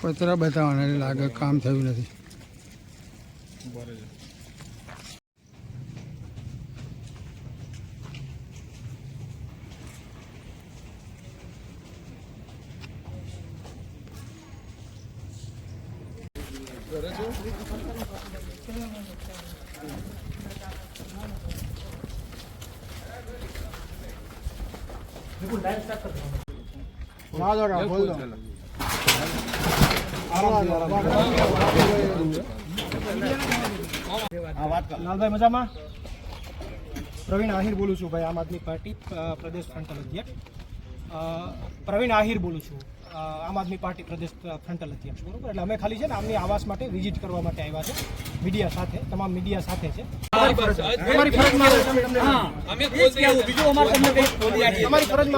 પતરા બતાવવાના લાગે કામ થયું નથી. લાલભાઈ મજામાં? પ્રવીણ આહિર બોલું છું ભાઈ, આમ આદમી પાર્ટી પ્રદેશ ફ્રન્ટલ અધ્યક્ષ. પ્રવીણ આહિર બોલું છું, આમ આદમી પાર્ટી પ્રદેશ ફ્રન્ટલ અધ્યક્ષ. બરોબર, એટલે અમે ખાલી છે ને આમની આવાસ માટે વિઝિટ કરવા માટે આવ્યા છે, મીડિયા સાથે, તમામ મીડિયા સાથે છે. તમારી ફરજમાં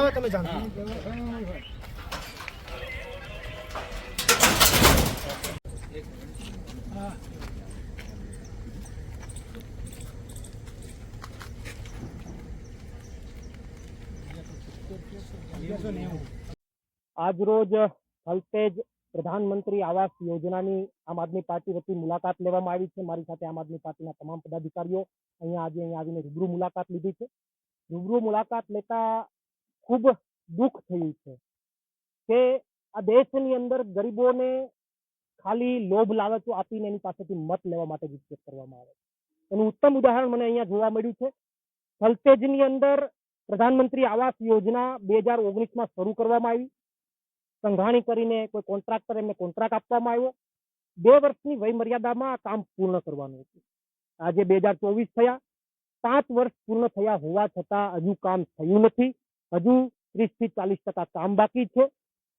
આવે તમે જાણો. આજ રોજ થલતેજ પ્રધાનમંત્રી આવાસ યોજનાની આમ આદમી પાર્ટી વતી મુલાકાત લેવામાં આવી છે. મારી સાથે આમ આદમી પાર્ટીના તમામ પદાધિકારીઓ આજે આવીને રૂબરૂ મુલાકાત લીધી છે. રૂબરૂ મુલાકાત લેતા ખૂબ દુઃખ થયું છે કે આ દેશની અંદર ગરીબોને ખાલી લોભ લાલચો આપીને એની પાસેથી મત લેવા માટે જ ઉપયોગ કરવામાં આવે. એનું ઉત્તમ ઉદાહરણ મને અહીંયા જોવા મળ્યું છે. થલતેજની અંદર પ્રધાનમંત્રી આવાસ યોજના 2019માં શરૂ કરવામાં આવી. સંઘાણી કરીને કોઈ કોન્ટ્રાક્ટર એમને કોન્ટ્રાક્ટ આપવામાં આવ્યો. 2 વર્ષની વય મર્યાદામાં આ કામ પૂર્ણ કરવાનું હતું. આજે 2024 થયા, 5 વર્ષ પૂર્ણ થયા હોવા છતાં હજુ કામ થયું નથી. હજુ 30-40% કામ બાકી છે.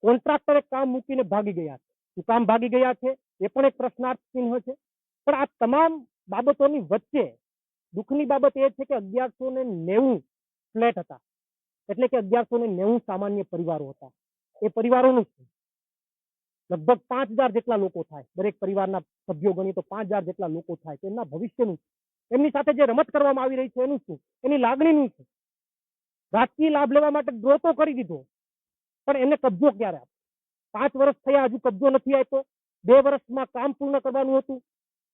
કોન્ટ્રાક્ટરે કામ મૂકીને ભાગી ગયા છે. શું કામ ભાગી ગયા છે એ પણ એક પ્રશ્નાર્થ ચિહ્ન છે. પણ આ તમામ બાબતોની વચ્ચે દુઃખની બાબત એ છે કે 1190 ફ્લેટ હતા, એટલે કે 1190 સામાન્ય પરિવારો હતા. એ પરિવારોનું લગભગ 5000 જેટલા લોકો થાય, દરેક પરિવારના સભ્યો ગણીએ તો 5000 જેટલા લોકો થાય. તેમના ભવિષ્યનું, એમની સાથે જે રમત કરવામાં આવી રહી છે એનું શું, એની લાગણીનું શું? રાજકીય લાભ લેવા માટે ડ્રો તો કરી દીધો, પણ એને કબજો ક્યારે આપ્યો? 5 વર્ષ થયા, હજુ કબજો નથી આપ્યો. 2 વર્ષમાં કામ પૂર્ણ કરવાનું હતું,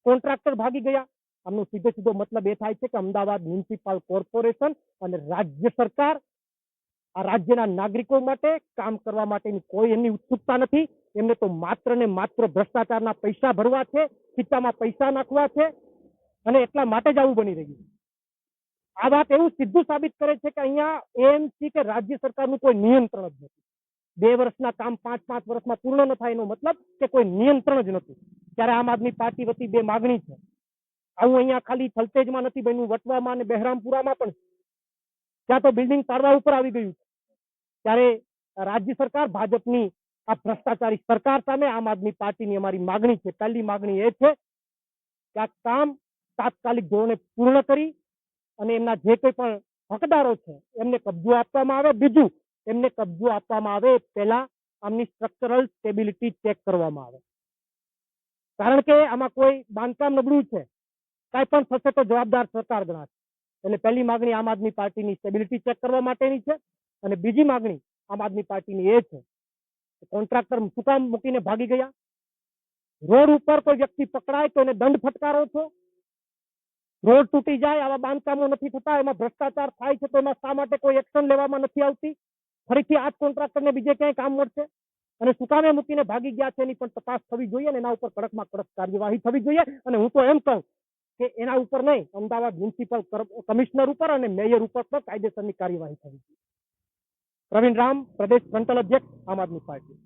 કોન્ટ્રાક્ટર ભાગી ગયા. આમનો સીધો મતલબ એ થાય છે કે અમદાવાદ મ્યુનિસિપલ કોર્પોરેશન અને રાજ્ય સરકાર આ રાજ્યના નાગરિકો માટે કામ કરવા માટેની કોઈ એમની ઉત્સુકતા નથી. એમને તો માત્ર ને માત્ર ભ્રષ્ટાચારના પૈસા ભરવા છે, ખીચામાં પૈસા નાખવા છે, અને એટલા માટે જ આવું બની રહ્યું. આ વાત એવું સીધું સાબિત કરે છે કે અહીંયા એએમસી કે રાજ્ય સરકારનું કોઈ નિયંત્રણ જ નથી. 2 વર્ષના કામ 5-5 વર્ષમાં પૂર્ણ ન થાય એનો મતલબ કે કોઈ નિયંત્રણ જ નથી. ત્યારે આમ આદમી પાર્ટી વતી 2 માગણી છે. આવું અહીંયા ખાલી થલતેજમાં નથી બન્યું, વટવામાં અને બહેરામપુરામાં પણ ત્યાં તો બિલ્ડિંગ પાડવા ઉપર આવી ગયું. ત્યારે રાજ્ય સરકાર, ભાજપની આ ભ્રષ્ટાચારી સરકાર સામે આમ આદમી પાર્ટીની અમારી માગણી છે. પહેલી માગણી એ છે કે આ કામ તાત્કાલિક ધોરણે પૂર્ણ કરી અને એમના જે કોઈ પણ હકદારો છે એમને કબજો આપવામાં આવે. બીજું, એમને કબજો આપવામાં આવે પહેલા આમની સ્ટ્રક્ચરલ સ્ટેબિલિટી ચેક કરવામાં આવે. કારણ કે આમાં કોઈ બાંધકામ નબળું છે, કાંઈ પણ થશે તો જવાબદાર સરકાર ગણાશે. એટલે પહેલી માગણી આમ આદમી પાર્ટીની સ્ટેબિલિટી ચેક કરવા માટેની છે. અને બીજી માગણી આમ આદમી પાર્ટીની એ છે કે કોન્ટ્રાક્ટર શું કામ મૂકીને ભાગી ગયા? રોડ ઉપર કોઈ વ્યક્તિ પકડાય તો એને દંડ ફટકારો છો. રોડ તૂટી જાય, આવા બાંધકામો નથી થતા, એમાં ભ્રષ્ટાચાર થાય છે તો એમાં શા માટે કોઈ એક્શન લેવામાં નથી આવતી? ફરીથી આ જ કોન્ટ્રાક્ટરને બીજે ક્યાંય કામ મળશે. અને શું કામે મૂકીને ભાગી ગયા છે એની પણ તપાસ થવી જોઈએ અને એના ઉપર કડકમાં કડક કાર્યવાહી થવી જોઈએ. અને હું તો એમ કહું કે એના ઉપર નહીં, અમદાવાદ મ્યુનિસિપલ કમિશનર ઉપર અને મેયર ઉપર પણ કાયદેસરની કાર્યવાહી થવી જોઈએ. પ્રવીણ રામ, પ્રદેશ ફ્રન્ટલ અધ્યક્ષ, આમ આદમી પાર્ટી.